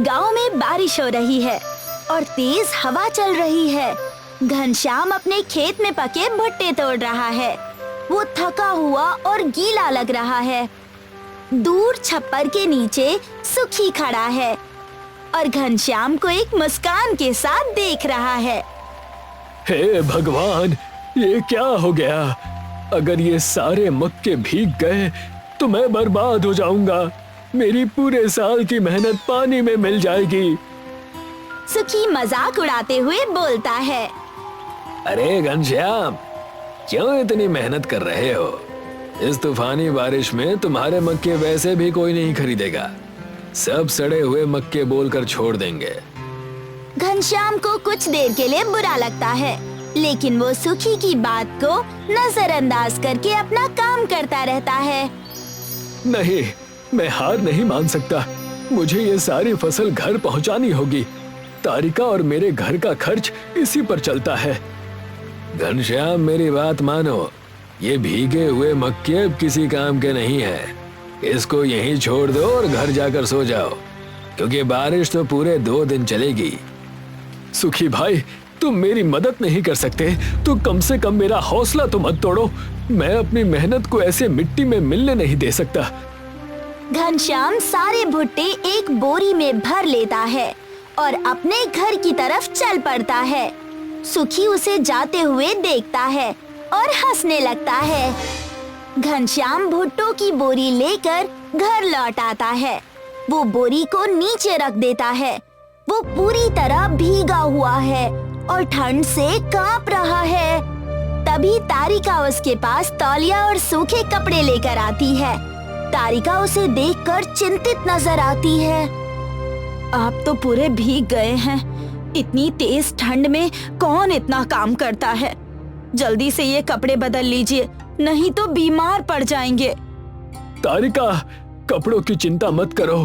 गांव में बारिश हो रही है और तेज हवा चल रही है। घनश्याम अपने खेत में पके भुट्टे तोड़ रहा है। वो थका हुआ और गीला लग रहा है। दूर छप्पर के नीचे सुखी खड़ा है और घनश्याम को एक मुस्कान के साथ देख रहा है। हे भगवान, ये क्या हो गया? अगर ये सारे मक्के भीग गए तो मैं बर्बाद हो जाऊंगा। मेरी पूरे साल की मेहनत पानी में मिल जाएगी। सुखी मजाक उड़ाते हुए बोलता है। अरे घनश्याम, क्यों इतनी मेहनत कर रहे हो? इस तूफानी बारिश में तुम्हारे मक्के वैसे भी कोई नहीं खरीदेगा। सब सड़े हुए मक्के बोलकर छोड़ देंगे। घनश्याम को कुछ देर के लिए बुरा लगता है, लेकिन वो सुखी की बात को नजरअंदाज करके अपना काम करता रहता है। नहीं, मैं हार नहीं मान सकता। मुझे ये सारी फसल घर पहुंचानी होगी। तारिका और मेरे घर का खर्च इसी पर चलता है। घनश्याम, मेरी बात मानो। ये भीगे हुए मक्के अब किसी काम के नहीं है। इसको यहीं छोड़ दो और घर जाकर सो जाओ, क्योंकि बारिश तो पूरे 2 दिन चलेगी। सुखी भाई, तुम मेरी मदद नहीं कर सकते तो कम से कम मेरा हौसला तो मत तोड़ो। मैं अपनी मेहनत को ऐसे मिट्टी में मिलने नहीं दे सकता। घनश्याम सारे भुट्टे एक बोरी में भर लेता है और अपने घर की तरफ चल पड़ता है। सुखी उसे जाते हुए देखता है और हंसने लगता है। घनश्याम भुट्टों की बोरी लेकर घर लौट आता है। वो बोरी को नीचे रख देता है। वो पूरी तरह भीगा हुआ है और ठंड से कांप रहा है। तभी तारिका उसके पास तौलिया और सूखे कपड़े लेकर आती है। तारिका उसे देखकर चिंतित नजर आती है। आप तो पूरे भीग गए हैं। इतनी तेज ठंड में कौन इतना काम करता है? जल्दी से ये कपड़े बदल लीजिए, नहीं तो बीमार पड़ जाएंगे। तारिका, कपड़ों की चिंता मत करो।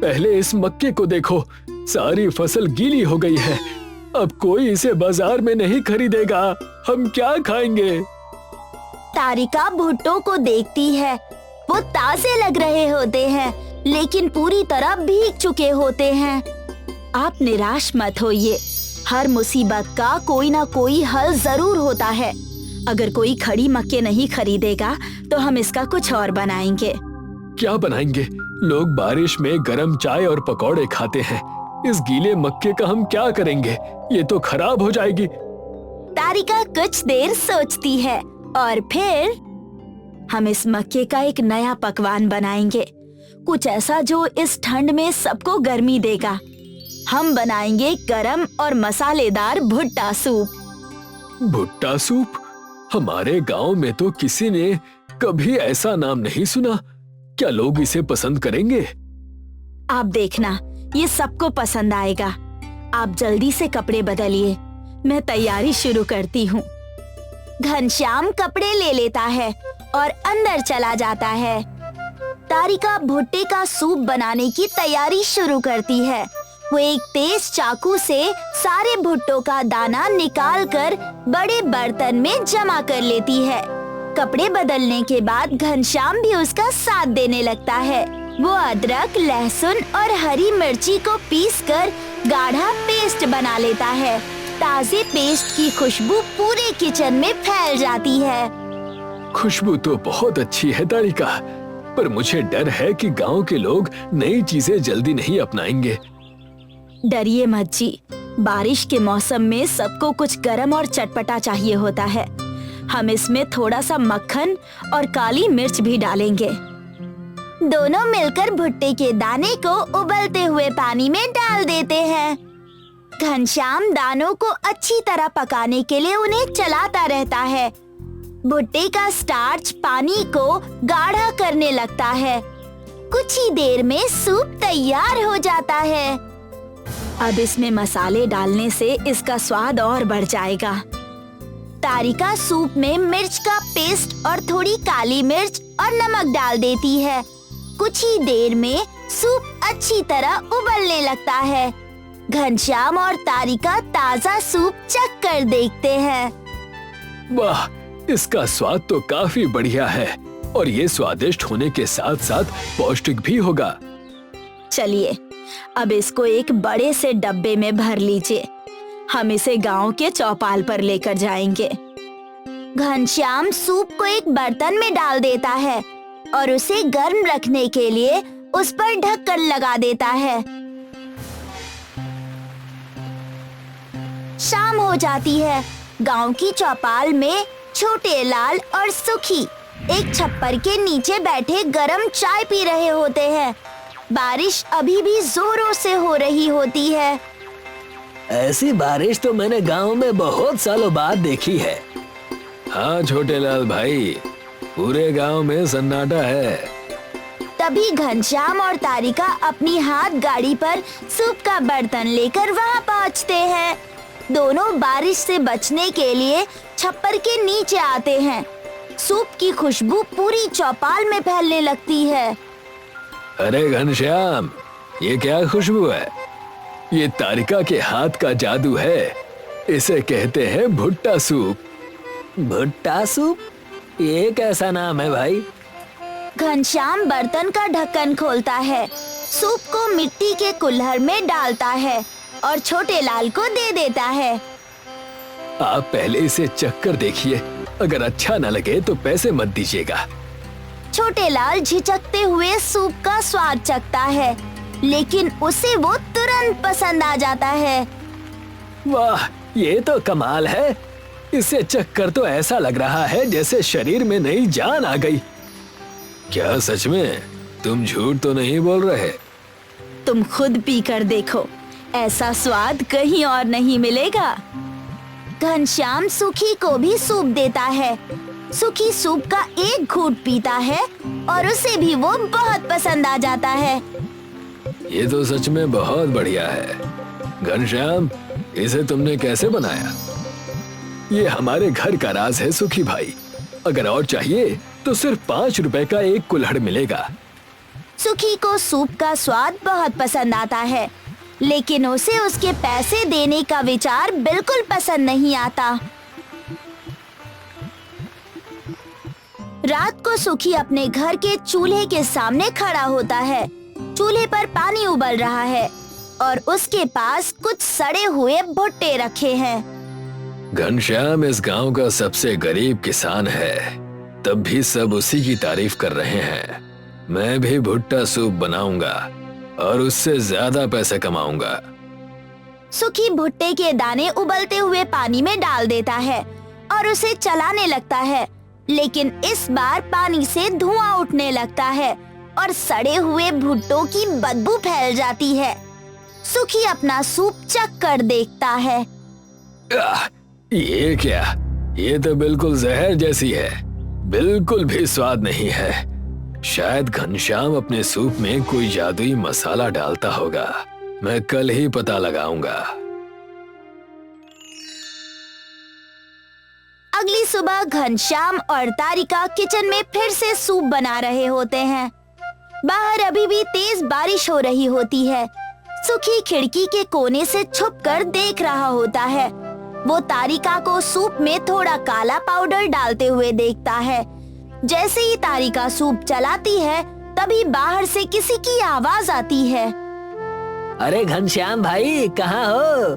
पहले इस मक्के को देखो, सारी फसल गीली हो गई है। अब कोई इसे बाजार में नहीं खरीदेगा। हम क्या खाएंगे? तारिका भुट्टों को देखती है। वो ताजे लग रहे होते हैं, लेकिन पूरी तरह भीग चुके होते हैं। आप निराश मत होइए। हर मुसीबत का कोई ना कोई हल जरूर होता है। अगर कोई खड़ी मक्के नहीं खरीदेगा तो हम इसका कुछ और बनाएंगे। क्या बनाएंगे? लोग बारिश में गरम चाय और पकौड़े खाते हैं। इस गीले मक्के का हम क्या करेंगे? ये तो खराब हो जाएगी। तारिका कुछ देर सोचती है और फिर हम इस मक्के का एक नया पकवान बनाएंगे। कुछ ऐसा जो इस ठंड में सबको गर्मी देगा। हम बनाएंगे गरम और मसालेदार भुट्टा सूप। भुट्टा सूप? हमारे गांव में तो किसी ने कभी ऐसा नाम नहीं सुना। क्या लोग इसे पसंद करेंगे? आप देखना, ये सबको पसंद आएगा। आप जल्दी से कपड़े बदलिए, मैं तैयारी शुरू करती हूँ। घनश्याम कपड़े ले लेता है और अंदर चला जाता है। तारिका भुट्टे का सूप बनाने की तैयारी शुरू करती है। वो एक तेज चाकू से सारे भुट्टों का दाना निकालकर बड़े बर्तन में जमा कर लेती है। कपड़े बदलने के बाद घनश्याम भी उसका साथ देने लगता है। वो अदरक, लहसुन और हरी मिर्ची को पीसकर गाढ़ा पेस्ट बना लेता है। ताजे पेस्ट की खुशबू पूरे किचन में फैल जाती है। खुशबू तो बहुत अच्छी है तारिका, पर मुझे डर है कि गांव के लोग नई चीजें जल्दी नहीं अपनाएंगे। डरिए मत जी, बारिश के मौसम में सबको कुछ गरम और चटपटा चाहिए होता है। हम इसमें थोड़ा सा मक्खन और काली मिर्च भी डालेंगे। दोनों मिलकर भुट्टे के दाने को उबलते हुए पानी में डाल देते हैं। घनश्याम दानों को अच्छी तरह पकाने के लिए उन्हें चलाता रहता है। भुट्टे का स्टार्च पानी को गाढ़ा करने लगता है। कुछ ही देर में सूप तैयार हो जाता है। अब इसमें मसाले डालने से इसका स्वाद और बढ़ जाएगा। तारिका सूप में मिर्च का पेस्ट और थोड़ी काली मिर्च और नमक डाल देती है। कुछ ही देर में सूप अच्छी तरह उबलने लगता है। घनश्याम और तारिका ताजा सूप चख कर देखते हैं। वाह, इसका स्वाद तो काफी बढ़िया है और ये स्वादिष्ट होने के साथ साथ पौष्टिक भी होगा। चलिए अब इसको एक बड़े से डब्बे में भर लीजिए। हम इसे गांव के चौपाल पर लेकर जाएंगे। घनश्याम सूप को एक बर्तन में डाल देता है और उसे गर्म रखने के लिए उस पर ढक्कन लगा देता है। शाम हो जाती है। गांव की चौपाल में छोटे लाल और सुखी एक छप्पर के नीचे बैठे गरम चाय पी रहे होते हैं। बारिश अभी भी जोरों से हो रही होती है। ऐसी बारिश तो मैंने गांव में बहुत सालों बाद देखी है। हाँ छोटे लाल भाई, पूरे गांव में सन्नाटा है। तभी घनश्याम और तारिका अपनी हाथ गाड़ी पर सूप का बर्तन लेकर वहां पहुंचते हैं। दोनों बारिश से बचने के लिए छप्पर के नीचे आते हैं। सूप की खुशबू पूरी चौपाल में फैलने लगती है। अरे घनश्याम, ये क्या खुशबू है? ये तारिका के हाथ का जादू है। इसे कहते हैं भुट्टा सूप। भुट्टा सूप? ये कैसा नाम है भाई? घनश्याम बर्तन का ढक्कन खोलता है, सूप को मिट्टी के कुल्हड़ में डालता है और छोटे लाल को दे देता है। आप पहले इसे चख कर देखिए, अगर अच्छा न लगे तो पैसे मत दीजिएगा। छोटे लाल झिझकते हुए सूप का स्वाद चखता है, लेकिन उसे वो तुरंत पसंद आ जाता है। वाह, ये तो कमाल है। इसे चख कर तो ऐसा लग रहा है जैसे शरीर में नई जान आ गई। क्या सच में? तुम झूठ तो नहीं बोल रहे? तुम खुद पी कर देखो, ऐसा स्वाद कहीं और नहीं मिलेगा। घनश्याम सुखी को भी सूप देता है। सुखी सूप का एक घूंट पीता है और उसे भी वो बहुत पसंद आ जाता है। ये तो सच में बहुत बढ़िया है। घनश्याम, इसे तुमने कैसे बनाया? ये हमारे घर का राज है सुखी भाई। अगर और चाहिए तो सिर्फ 5 रुपए का एक कुल्हड़ मिलेगा। सुखी को सूप का स्वाद बहुत पसंद आता है, लेकिन उसे उसके पैसे देने का विचार बिल्कुल पसंद नहीं आता। रात को सुखी अपने घर के चूल्हे के सामने खड़ा होता है। चूल्हे पर पानी उबल रहा है और उसके पास कुछ सड़े हुए भुट्टे रखे हैं। घनश्याम इस गांव का सबसे गरीब किसान है, तब भी सब उसी की तारीफ कर रहे हैं। मैं भी भुट्टा सूप बनाऊंगा और उससे ज्यादा पैसे कमाऊंगा। सुखी भुट्टे के दाने उबलते हुए पानी में डाल देता है और उसे चलाने लगता है, लेकिन इस बार पानी से धुआं उठने लगता है और सड़े हुए भुट्टों की बदबू फैल जाती है। सुखी अपना सूप चख कर देखता है। ये क्या? ये तो बिल्कुल जहर जैसी है, बिल्कुल भी स्वाद नहीं है। शायद घनश्याम अपने सूप में कोई जादुई मसाला डालता होगा। मैं कल ही पता लगाऊंगा। अगली सुबह घनश्याम और तारिका किचन में फिर से सूप बना रहे होते हैं। बाहर अभी भी तेज बारिश हो रही होती है। सुखी खिड़की के कोने से छुपकर देख रहा होता है। वो तारिका को सूप में थोड़ा काला पाउडर डालते हुए देखता है। जैसे ही तारिका सूप चलाती है, तभी बाहर से किसी की आवाज आती है। अरे घनश्याम भाई, कहाँ हो?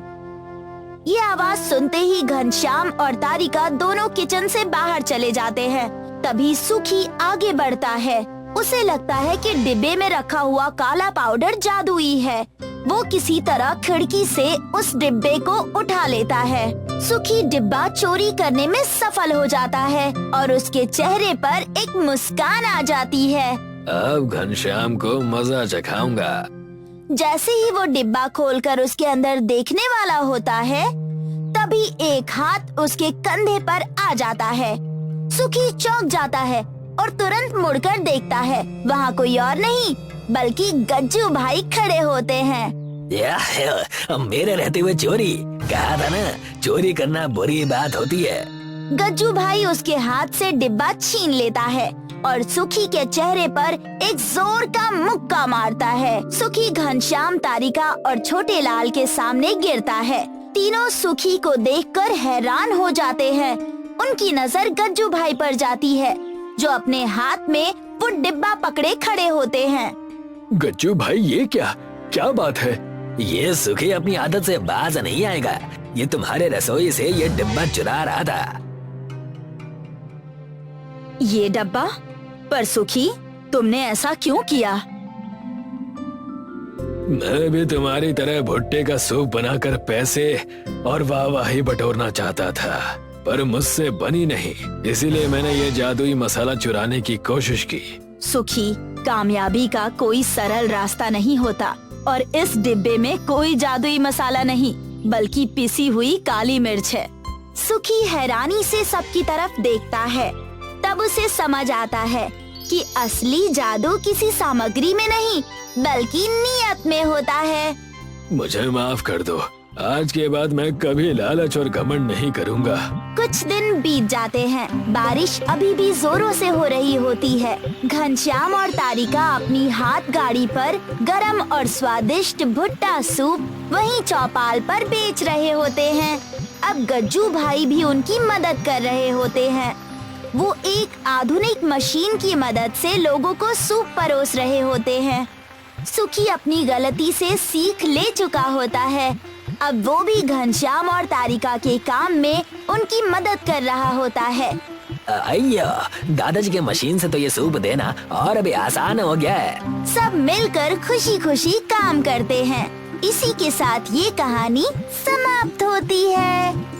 ये आवाज सुनते ही घनश्याम और तारिका दोनों किचन से बाहर चले जाते हैं। तभी सुखी आगे बढ़ता है। उसे लगता है कि डिब्बे में रखा हुआ काला पाउडर जादुई है। वो किसी तरह खिड़की से उस डिब्बे को उठा लेता है। सुखी डिब्बा चोरी करने में सफल हो जाता है और उसके चेहरे पर एक मुस्कान आ जाती है। अब घनश्याम को मजा चखाऊंगा। जैसे ही वो डिब्बा खोलकर उसके अंदर देखने वाला होता है, तभी एक हाथ उसके कंधे पर आ जाता है। सुखी चौंक जाता है और तुरंत मुड़कर देखता है। वहाँ कोई और नहीं बल्कि गज्जू भाई खड़े होते हैं। मेरे रहते हुए चोरी? कहा था ना, चोरी करना बुरी बात होती है। गज्जू भाई उसके हाथ से डिब्बा छीन लेता है और सुखी के चेहरे पर एक जोर का मुक्का मारता है। सुखी घनश्याम, तारिका और छोटे लाल के सामने गिरता है। तीनों सुखी को देखकर हैरान हो जाते हैं। उनकी नजर गज्जू भाई पर जाती है, जो अपने हाथ में वो डिब्बा पकड़े खड़े होते हैं। गज्जू भाई, ये क्या? क्या बात है? ये सुखी अपनी आदत से बाज नहीं आएगा। ये तुम्हारे रसोई से ये डिब्बा चुरा रहा था। ये डब्बा? पर सुखी, तुमने ऐसा क्यों किया? मैं भी तुम्हारी तरह भुट्टे का सूप बनाकर पैसे और वाहवाही बटोरना चाहता था, पर मुझसे बनी नहीं, इसीलिए मैंने ये जादुई मसाला चुराने की कोशिश की। सुखी, कामयाबी का कोई सरल रास्ता नहीं होता और इस डिब्बे में कोई जादुई मसाला नहीं, बल्कि पिसी हुई काली मिर्च है। सुखी हैरानी से सबकी तरफ देखता है, तब उसे समझ आता है कि असली जादू किसी सामग्री में नहीं, बल्कि नियत में होता है। मुझे माफ कर दो, आज के बाद मैं कभी लालच और घमंड नहीं करूँगा। कुछ दिन बीत जाते हैं। बारिश अभी भी जोरों से हो रही होती है। घनश्याम और तारिका अपनी हाथ गाड़ी पर गरम और स्वादिष्ट भुट्टा सूप वहीं चौपाल पर बेच रहे होते हैं। अब गज्जू भाई भी उनकी मदद कर रहे होते हैं। वो एक आधुनिक मशीन की मदद से लोगों को सूप परोस रहे होते हैं। सुखी अपनी गलती से सीख ले चुका होता है। अब वो भी घनश्याम और तारिका के काम में उनकी मदद कर रहा होता है। अय्यो, दादाजी के मशीन से तो ये सूप देना और अभी आसान हो गया है। सब मिलकर खुशी खुशी काम करते हैं। इसी के साथ ये कहानी समाप्त होती है।